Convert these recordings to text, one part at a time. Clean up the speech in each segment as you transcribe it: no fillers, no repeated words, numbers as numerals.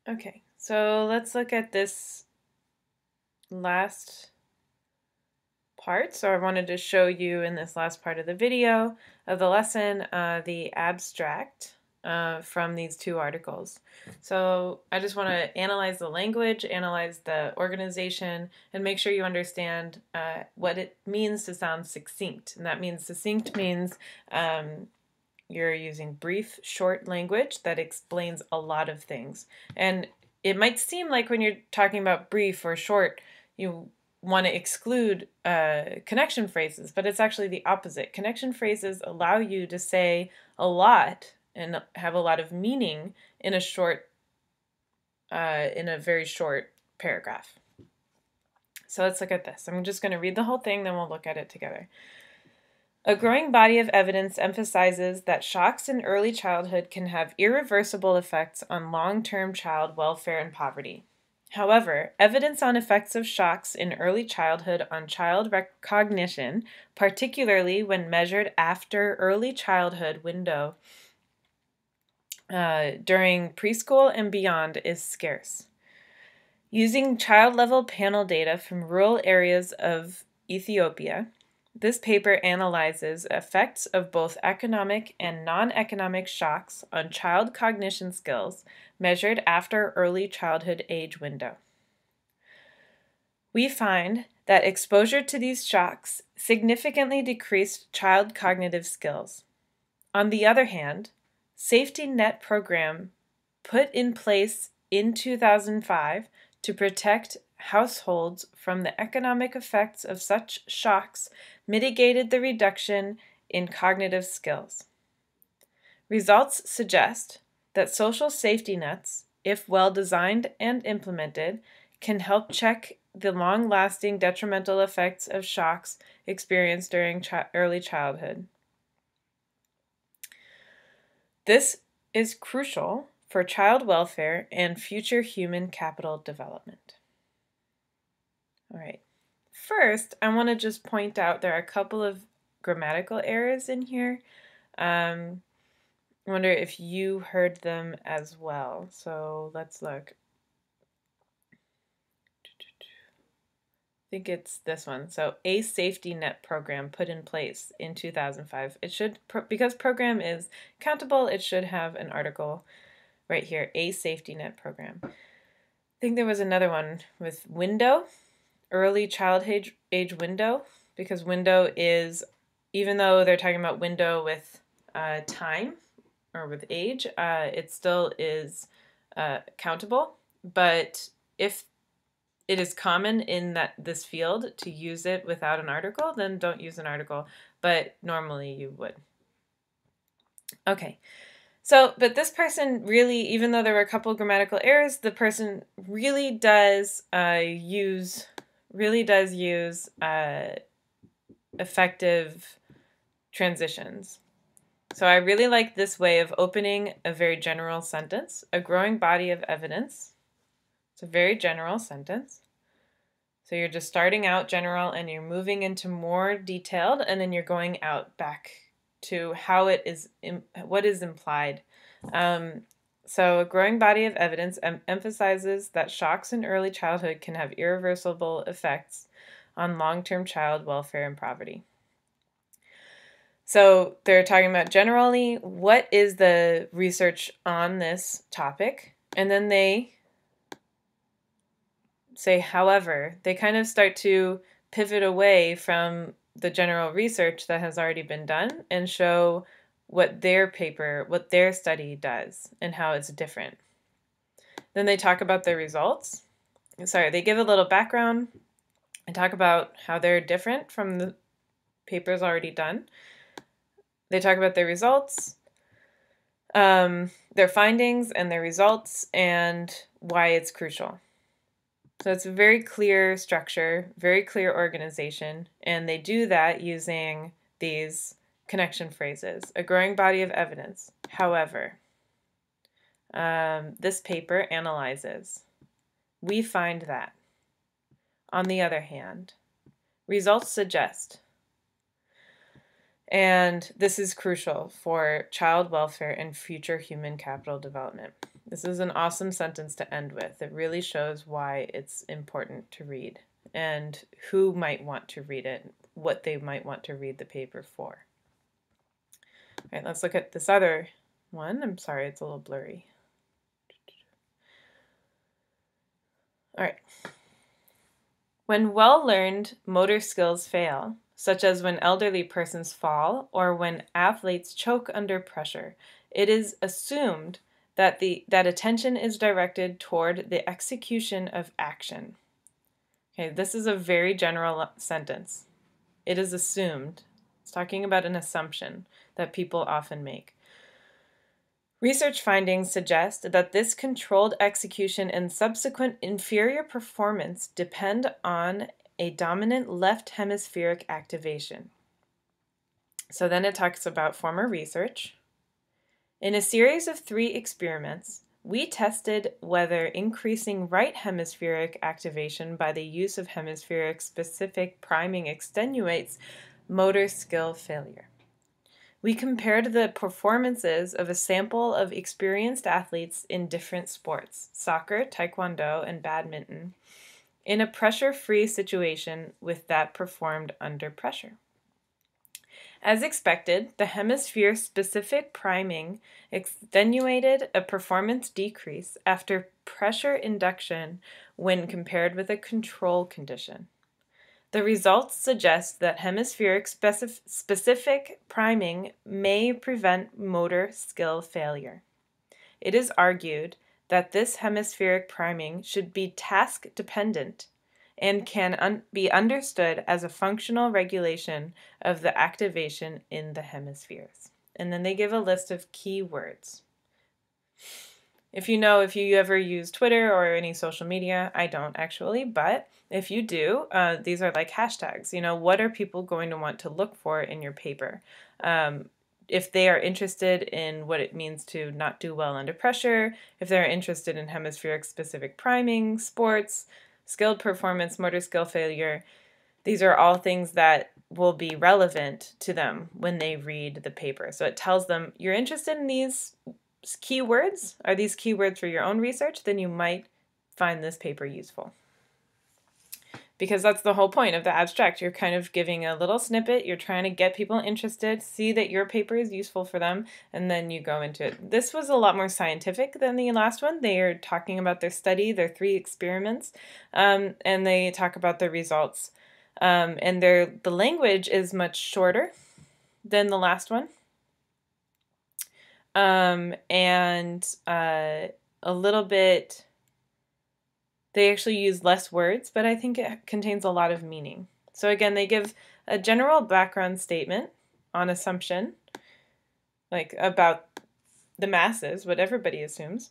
Okay, so let's look at this last part. So I wanted to show you in this last part of the video of the lesson the abstract from these two articles. So I just want to analyze the language, analyze the organization, and make sure you understand what it means to sound succinct. And that means succinct means you're using brief, short language that explains a lot of things. And it might seem like when you're talking about brief or short, you want to exclude connection phrases, but it's actually the opposite. Connection phrases allow you to say a lot and have a lot of meaning in a very short paragraph. So let's look at this. I'm just going to read the whole thing, then we'll look at it together. A growing body of evidence emphasizes that shocks in early childhood can have irreversible effects on long-term child welfare and poverty. However, evidence on effects of shocks in early childhood on child cognition, particularly when measured after early childhood window during preschool and beyond, is scarce. Using child-level panel data from rural areas of Ethiopia, this paper analyzes effects of both economic and non-economic shocks on child cognition skills measured after early childhood age window. We find that exposure to these shocks significantly decreased child cognitive skills. On the other hand, safety net program put in place in 2005 to protect households from the economic effects of such shocks mitigated the reduction in cognitive skills. Results suggest that social safety nets, if well designed and implemented, can help check the long-lasting detrimental effects of shocks experienced during early childhood. This is crucial for child welfare and future human capital development. All right. First, I want to just point out there are a couple of grammatical errors in here. I wonder if you heard them as well. So let's look. I think it's this one. So a safety net program put in place in 2005. It should, because program is countable, it should have an article right here, a safety net program. I think there was another one with window, early child age window, because window is, even though they're talking about window with time or with age, it still is countable. But if it is common in this field to use it without an article, then don't use an article, but normally you would. Okay, so, but this person really, even though there were a couple grammatical errors, the person really does use effective transitions. So I really like this way of opening a very general sentence, a growing body of evidence. It's a very general sentence. So you're just starting out general and you're moving into more detailed, and then you're going out back to how it is, what is implied. So a growing body of evidence emphasizes that shocks in early childhood can have irreversible effects on long-term child welfare and poverty. So they're talking about generally what is the research on this topic, and then they say, however, they kind of start to pivot away from the general research that has already been done and show what their paper, what their study does and how it's different. Then they talk about their results. Sorry, they give a little background and talk about how they're different from the papers already done. They talk about their results, their findings and their results, and why it's crucial. So it's a very clear structure, very clear organization, and they do that using these connection phrases. A growing body of evidence. However, this paper analyzes. We find that. On the other hand, results suggest. And this is crucial for child welfare and future human capital development. This is an awesome sentence to end with. It really shows why it's important to read and who might want to read it, what they might want to read the paper for. All right, let's look at this other one. I'm sorry, it's a little blurry. All right. When well-learned motor skills fail, such as when elderly persons fall or when athletes choke under pressure, it is assumed that attention is directed toward the execution of action. Okay, this is a very general sentence. It is assumed. It's talking about an assumption that people often make. Research findings suggest that this controlled execution and subsequent inferior performance depend on a dominant left hemispheric activation. So then it talks about former research. In a series of 3 experiments, we tested whether increasing right hemispheric activation by the use of hemispheric-specific priming extenuates motor skill failure. We compared the performances of a sample of experienced athletes in different sports, soccer, taekwondo, and badminton, in a pressure-free situation with that performed under pressure. As expected, the hemisphere-specific priming extenuated a performance decrease after pressure induction when compared with a control condition. The results suggest that hemispheric specific priming may prevent motor skill failure. It is argued that this hemispheric priming should be task-dependent and can be understood as a functional regulation of the activation in the hemispheres. And then they give a list of key words. If you ever use Twitter or any social media, I don't actually, but if you do, these are like hashtags. What are people going to want to look for in your paper? If they are interested in what it means to not do well under pressure, if they're interested in hemispheric specific priming, sports, skilled performance, motor skill failure, these are all things that will be relevant to them when they read the paper. So it tells them, you're interested in these keywords? Are these keywords for your own research? Then you might find this paper useful. Because that's the whole point of the abstract. You're kind of giving a little snippet. You're trying to get people interested, see that your paper is useful for them, and then you go into it. This was a lot more scientific than the last one. They are talking about their study, their 3 experiments, and they talk about the results. And the language is much shorter than the last one. And a little bit, they actually use less words, but I think it contains a lot of meaning. So again, they give a general background statement on assumption, like about the masses, what everybody assumes.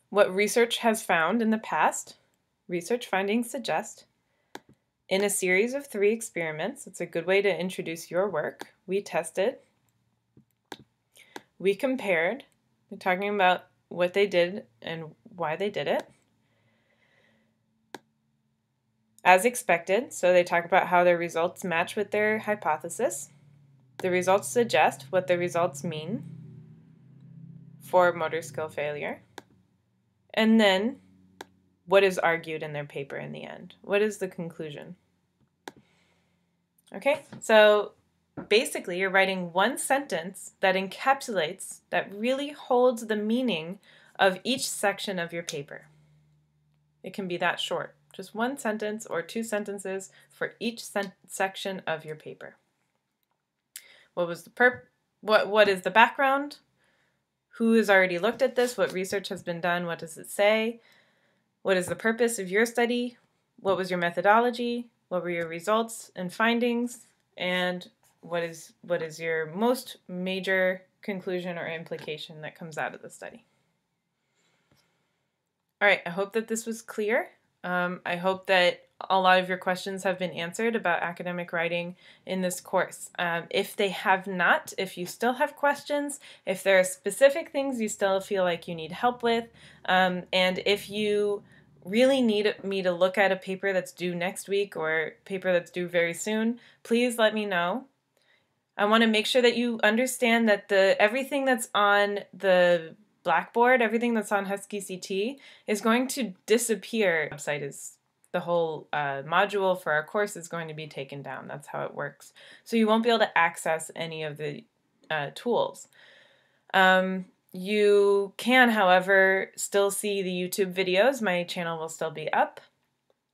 What research has found in the past, research findings suggest. In a series of 3 experiments, it's a good way to introduce your work. We tested. We compared. They're talking about what they did and why they did it. As expected, so they talk about how their results match with their hypothesis. The results suggest what the results mean for motor skill failure. And then, what is argued in their paper in the end? What is the conclusion? Okay, so basically you're writing one sentence that encapsulates, that really holds the meaning of each section of your paper. It can be that short. Just one sentence or 2 sentences for each section of your paper. What was the what is the background? Who has already looked at this? What research has been done? What does it say? What is the purpose of your study? What was your methodology? What were your results and findings? And what is your most major conclusion or implication that comes out of the study? All right, I hope that this was clear. I hope that a lot of your questions have been answered about academic writing in this course. If they have not, if you still have questions, if there are specific things you still feel like you need help with, and if you really need me to look at a paper that's due next week or a paper that's due very soon, please let me know. I want to make sure that you understand that everything that's on the Blackboard, everything that's on Husky CT, is going to disappear. The website is the whole module for our course is going to be taken down. That's how it works. So you won't be able to access any of the tools. You can, however, still see the YouTube videos. My channel will still be up.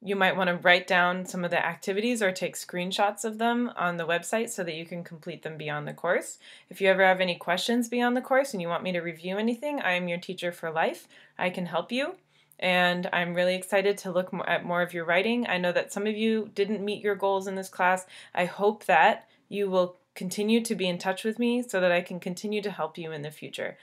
You might want to write down some of the activities or take screenshots of them on the website so that you can complete them beyond the course. If you ever have any questions beyond the course and you want me to review anything, I am your teacher for life. I can help you. And I'm really excited to look at more of your writing. I know that some of you didn't meet your goals in this class. I hope that you will continue to be in touch with me so that I can continue to help you in the future.